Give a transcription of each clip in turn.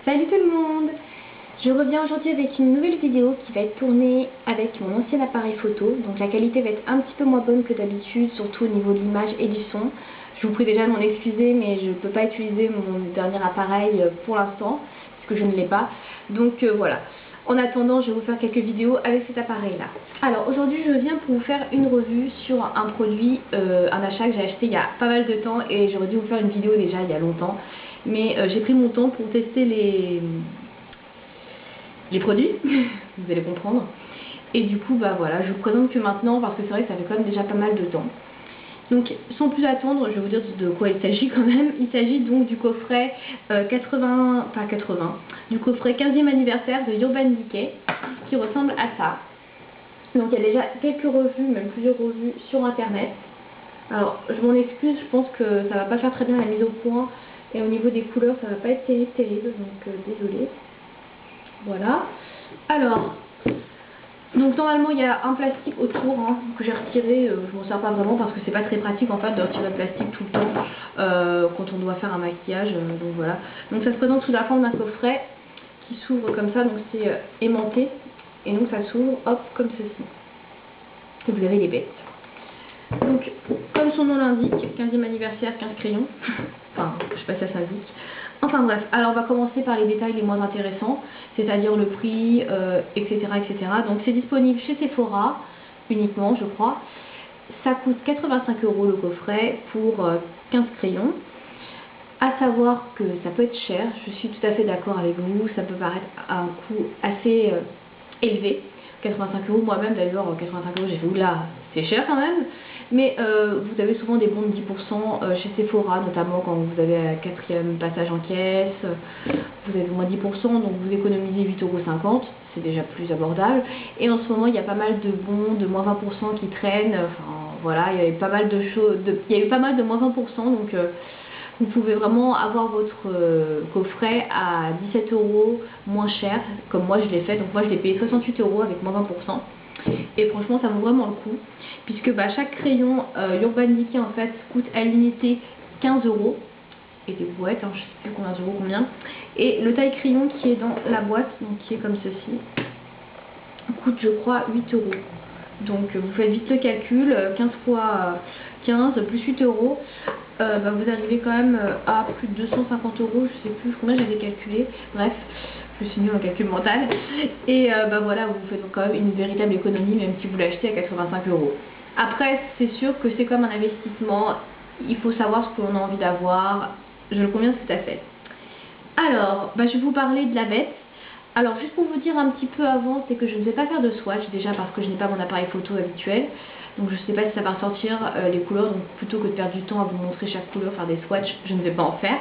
Salut tout le monde! Je reviens aujourd'hui avec une nouvelle vidéo qui va être tournée avec mon ancien appareil photo. Donc la qualité va être un petit peu moins bonne que d'habitude, surtout au niveau de l'image et du son. Je vous prie déjà de m'en excuser, mais je ne peux pas utiliser mon dernier appareil pour l'instant, puisque je ne l'ai pas. Donc voilà. En attendant, je vais vous faire quelques vidéos avec cet appareil-là. Alors aujourd'hui, je viens pour vous faire une revue sur un produit, un achat que j'ai acheté il y a pas mal de temps et j'aurais dû vous faire une vidéo déjà il y a longtemps. Mais j'ai pris mon temps pour tester les produits, vous allez comprendre. Et du coup, bah voilà, je vous présente que maintenant parce que c'est vrai que ça fait quand même déjà pas mal de temps. Donc sans plus attendre, je vais vous dire de quoi il s'agit quand même. Il s'agit donc du coffret du coffret 15e anniversaire de Urban Decay qui ressemble à ça. Donc il y a déjà quelques revues, même plusieurs revues sur internet. Alors je m'en excuse, je pense que ça va pas faire très bien la mise au point et au niveau des couleurs ça va pas être terrible, donc désolée. Voilà. Alors, donc normalement il y a un plastique autour que j'ai retiré, je m'en sers pas vraiment parce que c'est pas très pratique en fait de retirer le plastique tout le temps quand on doit faire un maquillage, donc voilà. Donc ça se présente sous la forme d'un coffret qui s'ouvre comme ça, donc c'est aimanté et donc ça s'ouvre hop comme ceci. Et vous avez les bêtes. Donc comme son nom l'indique, 15e anniversaire, 15 crayons, enfin je sais pas si ça s'indique. Enfin bref, alors on va commencer par les détails les moins intéressants, c'est-à-dire le prix, etc., etc. Donc c'est disponible chez Sephora uniquement, je crois. Ça coûte 85 € le coffret pour 15 crayons. À savoir que ça peut être cher, je suis tout à fait d'accord avec vous, ça peut paraître à un coût assez élevé. 85 €, moi-même d'ailleurs, 85 € j'ai fait oula, c'est cher quand même. Mais vous avez souvent des bons de 10% chez Sephora, notamment quand vous avez un 4e passage en caisse, vous avez moins 10%, donc vous économisez 8,50 €, c'est déjà plus abordable. Et en ce moment, il y a pas mal de bons de moins 20% qui traînent, enfin voilà, il y avait pas mal de choses, il y a eu pas mal de moins 20%, donc vous pouvez vraiment avoir votre coffret à 17 € moins cher, comme moi je l'ai fait. Donc moi je l'ai payé 68 € avec moins 20%. Et franchement ça vaut vraiment le coup, puisque chaque crayon Urban Decay en fait coûte à l'unité 15 €. Et des boîtes, je sais plus combien. Et le taille crayon qui est dans la boîte, donc qui est comme ceci, coûte je crois 8 €. Donc vous faites vite le calcul, 15 fois 15 plus 8 €, vous arrivez quand même à plus de 250 €, je sais plus combien j'avais calculé, bref, je suis nulle en calcul mental. Et voilà, vous faites quand même une véritable économie même si vous l'achetez à 85 €. Après c'est sûr que c'est comme un investissement, il faut savoir ce qu'on a envie d'avoir, je le conviens tout à fait. Alors, je vais vous parler de la bête. Alors juste pour vous dire un petit peu avant, c'est que je ne vais pas faire de swatch déjà parce que je n'ai pas mon appareil photo habituel. Donc je ne sais pas si ça va ressortir les couleurs, donc plutôt que de perdre du temps à vous montrer chaque couleur, faire des swatchs, je ne vais pas en faire.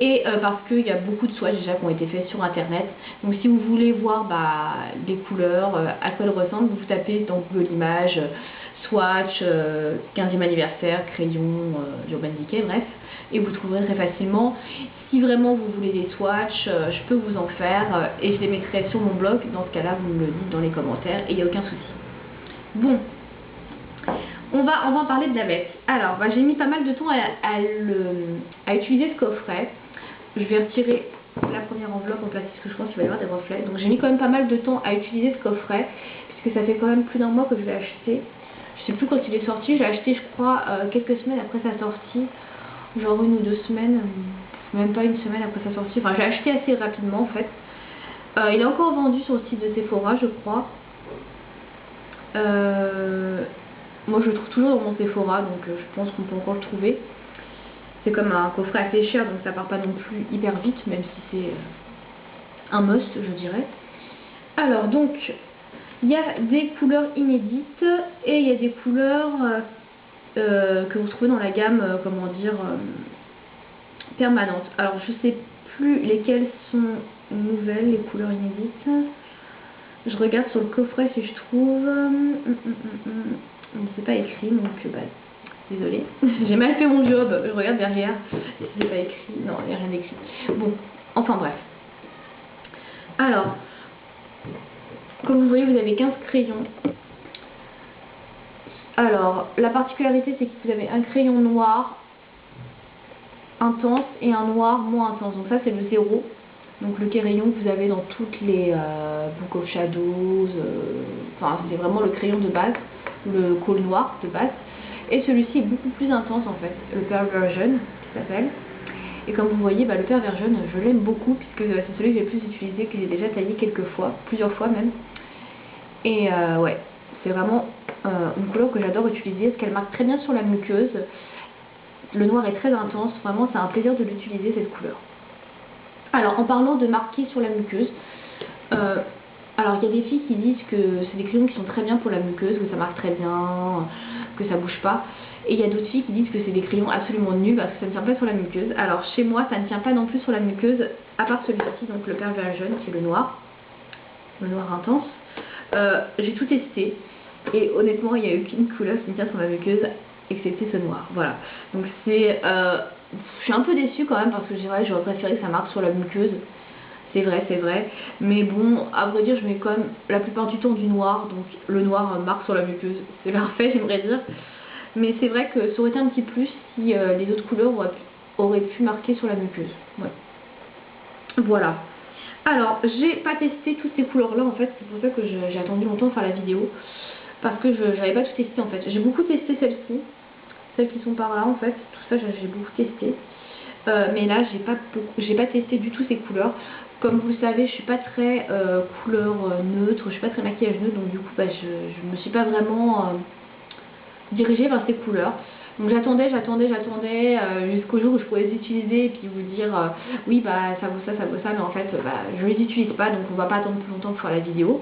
Et parce qu'il y a beaucoup de swatchs déjà qui ont été faits sur internet. Donc si vous voulez voir les couleurs, à quoi elles ressemblent, vous tapez dans Google Images, swatch, 15e anniversaire, crayon, Urban Decay, bref. Et vous trouverez très facilement. Si vraiment vous voulez des swatchs, je peux vous en faire et je les mettrai sur mon blog. Dans ce cas-là, vous me le dites dans les commentaires et il n'y a aucun souci. Bon, on va en parler de la bête. Alors, j'ai mis pas mal de temps à utiliser ce coffret. Je vais retirer la première enveloppe en plastique parce que je pense qu'il va y avoir des reflets. Donc j'ai mis quand même pas mal de temps à utiliser ce coffret puisque ça fait quand même plus d'un mois que je l'ai acheté. Je sais plus quand il est sorti, j'ai acheté je crois quelques semaines après sa sortie, genre 1 ou 2 semaines, même pas une semaine après sa sortie. Enfin j'ai acheté assez rapidement en fait. Il est encore vendu sur le site de Sephora je crois. Moi je le trouve toujours dans mon Sephora, donc je pense qu'on peut encore le trouver. C'est comme un coffret assez cher, donc ça part pas non plus hyper vite, même si c'est un must, je dirais. Alors donc, il y a des couleurs inédites et il y a des couleurs que vous trouvez dans la gamme, permanente. Alors je sais plus lesquelles sont nouvelles, les couleurs inédites. Je regarde sur le coffret si je trouve. C'est pas écrit, donc désolée, j'ai mal fait mon job, je regarde derrière, si c'est pas écrit, non, il n'y a rien d'écrit. Bon, enfin bref. Alors, comme vous voyez, vous avez 15 crayons. Alors, la particularité, c'est que vous avez un crayon noir intense et un noir moins intense. Donc ça, c'est le 0. Donc le crayon que vous avez dans toutes les Book of Shadows, enfin c'est vraiment le crayon de base, le col noir de base. Et celui-ci est beaucoup plus intense en fait, le Perversion qui s'appelle. Et comme vous voyez, le Perversion, je l'aime beaucoup puisque c'est celui que j'ai le plus utilisé, que j'ai déjà taillé quelques fois, plusieurs fois même. Et ouais, c'est vraiment une couleur que j'adore utiliser parce qu'elle marque très bien sur la muqueuse. Le noir est très intense, vraiment c'est un plaisir de l'utiliser cette couleur. Alors en parlant de marquer sur la muqueuse, alors il y a des filles qui disent que c'est des crayons qui sont très bien pour la muqueuse, que ça marque très bien, que ça bouge pas. Et il y a d'autres filles qui disent que c'est des crayons absolument nuls parce que ça ne tient pas sur la muqueuse. Alors chez moi ça ne tient pas non plus sur la muqueuse, à part celui-ci, donc le Perversion qui est le noir intense. J'ai tout testé et honnêtement il n'y a eu qu'une couleur qui me tient sur ma muqueuse excepté ce noir, voilà. Donc c'est, je suis un peu déçue quand même parce que j'aurais préféré que ça marque sur la muqueuse. C'est vrai, mais bon, à vrai dire, je mets quand même la plupart du temps du noir, donc le noir marque sur la muqueuse, c'est parfait, j'aimerais dire. Mais c'est vrai que ça aurait été un petit plus si les autres couleurs auraient pu marquer sur la muqueuse. Ouais. Voilà. Alors, j'ai pas testé toutes ces couleurs là en fait, c'est pour ça que j'ai attendu longtemps de faire la vidéo. Parce que je n'avais pas tout testé en fait. J'ai beaucoup testé celles-ci, celles qui sont par là en fait, tout ça j'ai beaucoup testé. Mais là j'ai pas testé du tout ces couleurs. Comme vous le savez, je suis pas très couleur neutre, je suis pas très maquillage neutre, donc du coup je me suis pas vraiment dirigée vers ces couleurs. Donc j'attendais jusqu'au jour où je pourrais les utiliser et puis vous dire oui ça vaut ça, mais en fait je les utilise pas, donc on va pas attendre plus longtemps pour faire la vidéo.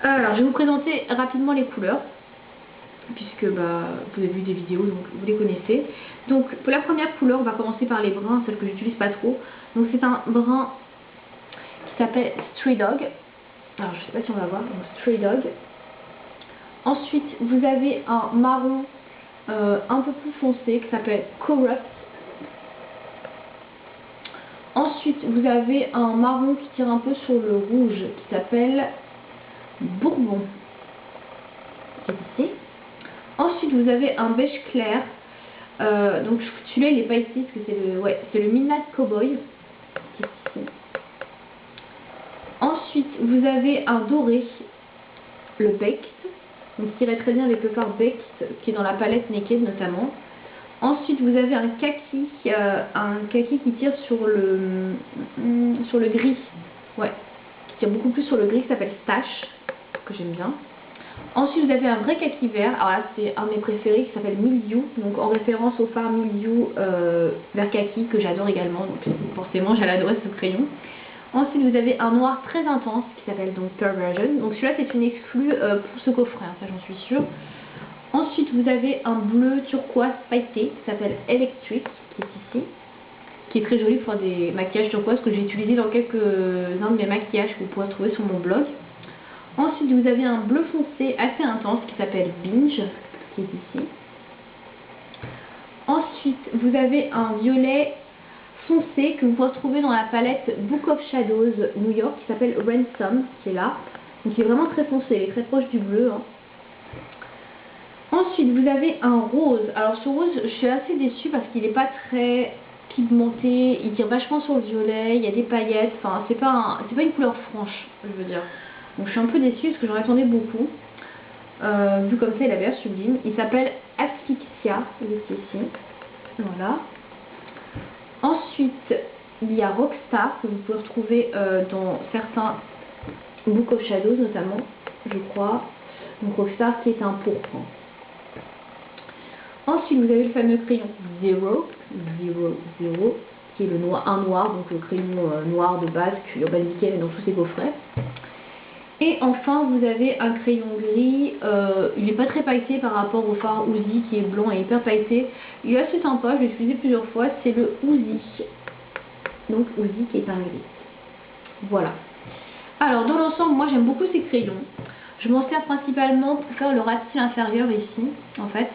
Alors je vais vous présenter rapidement les couleurs puisque vous avez vu des vidéos donc vous les connaissez. Donc pour la première couleur on va commencer par les bruns, celle que j'utilise pas trop. Donc c'est un brun qui s'appelle Stray Dog. Alors je sais pas si on va voir, donc Stray Dog. Ensuite vous avez un marron un peu plus foncé qui s'appelle Corrupt. Ensuite vous avez un marron qui tire un peu sur le rouge qui s'appelle Bourbon, qui est ici. Ensuite vous avez un beige clair, donc celui-là il est pas ici parce que c'est le Midnight Cowboy, qui est ici. Ensuite vous avez un doré, le Baked, donc qui irait très bien avec le fard Baked qui est dans la palette Naked notamment. Ensuite vous avez un kaki qui tire sur le gris, qui tire beaucoup plus sur le gris, qui s'appelle Stash, que j'aime bien. Ensuite vous avez un vrai kaki vert, alors là c'est un de mes préférés qui s'appelle Milieu, donc en référence au fard Milieu vert kaki que j'adore également, donc forcément j'allais adorer ce crayon. Ensuite vous avez un noir très intense qui s'appelle donc Perversion, donc celui-là c'est une exclue pour ce coffret, ça j'en suis sûre. Ensuite vous avez un bleu turquoise pailleté qui s'appelle Electric, qui est ici, qui est très joli pour des maquillages turquoise que j'ai utilisé dans quelques-uns de mes maquillages que vous pourrez trouver sur mon blog. Ensuite vous avez un bleu foncé assez intense qui s'appelle Binge, qui est ici. Ensuite vous avez un violet foncé que vous pouvez retrouver dans la palette Book of Shadows New York qui s'appelle Ransom, qui est là. Donc il est vraiment très foncé, il est très proche du bleu. Ensuite vous avez un rose. Alors ce rose je suis assez déçue parce qu'il n'est pas très pigmenté, il tire vachement sur le violet, il y a des paillettes, enfin c'est pas une couleur franche je veux dire. Donc je suis un peu déçue parce que j'en attendais beaucoup. Vu comme ça il a l'air sublime. Il s'appelle Asphyxia, il est ici. Voilà. Ensuite il y a Rockstar que vous pouvez retrouver dans certains Book of Shadows notamment, je crois. Donc Rockstar qui est un pourpre. Ensuite vous avez le fameux crayon Zero, qui est un noir, donc le crayon noir de base que Urban Decay met dans tous ses coffrets. Et enfin vous avez un crayon gris, il n'est pas très pailleté par rapport au fard Uzi qui est blanc et hyper pailleté. Il est assez sympa, je l'ai utilisé plusieurs fois, c'est le Uzi. Donc Uzi qui est un gris. Voilà. Alors dans l'ensemble moi j'aime beaucoup ces crayons. Je m'en sers principalement pour faire le ras de cils inférieur ici en fait.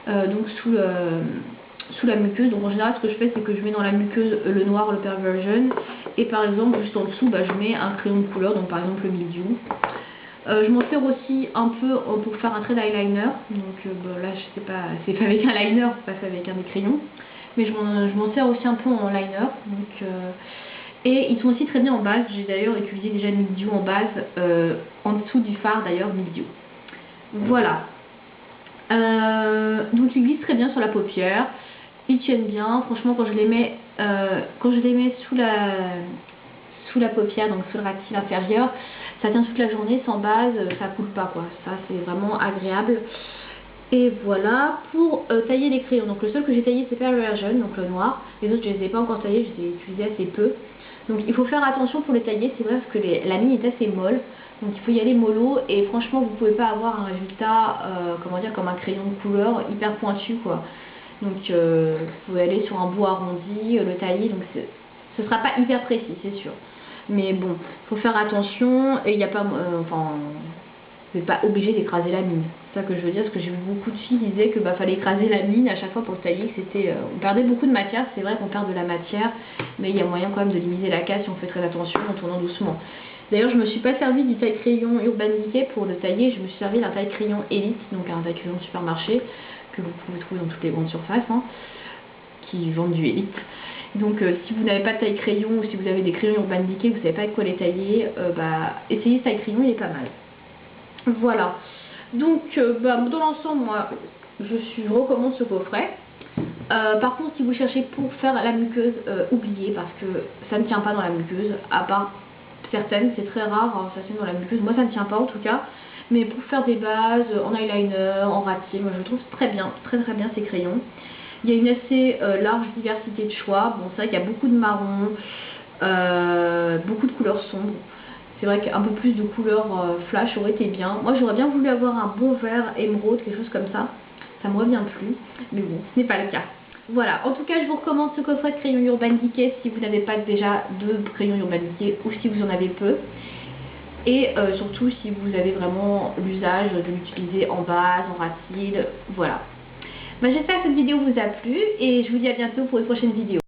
Donc sous la muqueuse. Donc en général ce que je fais c'est que je mets dans la muqueuse le noir, le Perversion, et par exemple juste en dessous je mets un crayon de couleur, donc par exemple le Milieu. Je m'en sers aussi un peu pour faire un trait d'eyeliner, donc là je sais pas, c'est fait avec un liner, pas fait avec un des crayons, mais je m'en sers aussi un peu en liner. Donc, Et ils sont aussi très bien en base. J'ai d'ailleurs utilisé déjà Mildiou en base, en dessous du fard d'ailleurs Mildiou. Voilà. Donc ils glissent très bien sur la paupière. Ils tiennent bien. Franchement quand je les mets, sous la paupière, donc sous le racine inférieur, ça tient toute la journée sans base, ça coule pas quoi. Ça c'est vraiment agréable. Et voilà, pour tailler les crayons, donc le seul que j'ai taillé c'est Perversion, donc le noir, les autres je les ai pas encore taillés, je les ai utilisés assez peu. Donc il faut faire attention pour les tailler, c'est vrai parce que la mine est assez molle, donc il faut y aller mollo et franchement vous pouvez pas avoir un résultat, comment dire, comme un crayon de couleur hyper pointu quoi. Donc vous pouvez aller sur un bout arrondi, le tailler, donc ce sera pas hyper précis c'est sûr. Mais bon, faut faire attention et il n'y a pas, enfin... vous n'êtes pas obligé d'écraser la mine. C'est ça que je veux dire, parce que j'ai vu beaucoup de filles qui disaient que fallait écraser la mine à chaque fois pour le tailler, que c'était, on perdait beaucoup de matière, c'est vrai qu'on perd de la matière, mais il y a moyen quand même de limiter la casse si on fait très attention en tournant doucement. D'ailleurs, je me suis pas servi du taille crayon Urban Decay pour le tailler, je me suis servi d'un taille crayon Elite, donc un taille crayon de supermarché, que vous pouvez trouver dans toutes les grandes surfaces, hein, qui vendent du Elite. Donc si vous n'avez pas de taille crayon ou si vous avez des crayons Urban Decay, vous ne savez pas avec quoi les tailler, essayez ce taille crayon, il est pas mal. Voilà, donc dans l'ensemble, moi je recommande ce coffret. Par contre, si vous cherchez pour faire la muqueuse, oubliez parce que ça ne tient pas dans la muqueuse, à part certaines, c'est très rare, hein, ça tient dans la muqueuse, moi ça ne tient pas en tout cas. Mais pour faire des bases, en eyeliner, en ratier, moi je trouve très bien ces crayons. Il y a une assez large diversité de choix, bon c'est vrai qu'il y a beaucoup de marron, beaucoup de couleurs sombres. C'est vrai qu'un peu plus de couleur flash aurait été bien. Moi j'aurais bien voulu avoir un bon vert émeraude, quelque chose comme ça. Ça me revient plus. Mais bon, ce n'est pas le cas. Voilà, en tout cas je vous recommande ce coffret de crayons Urban Decay si vous n'avez pas déjà de crayons Urban Decay ou si vous en avez peu. Et surtout si vous avez vraiment l'usage de l'utiliser en base, en racine, voilà. J'espère que cette vidéo vous a plu et je vous dis à bientôt pour une prochaine vidéo.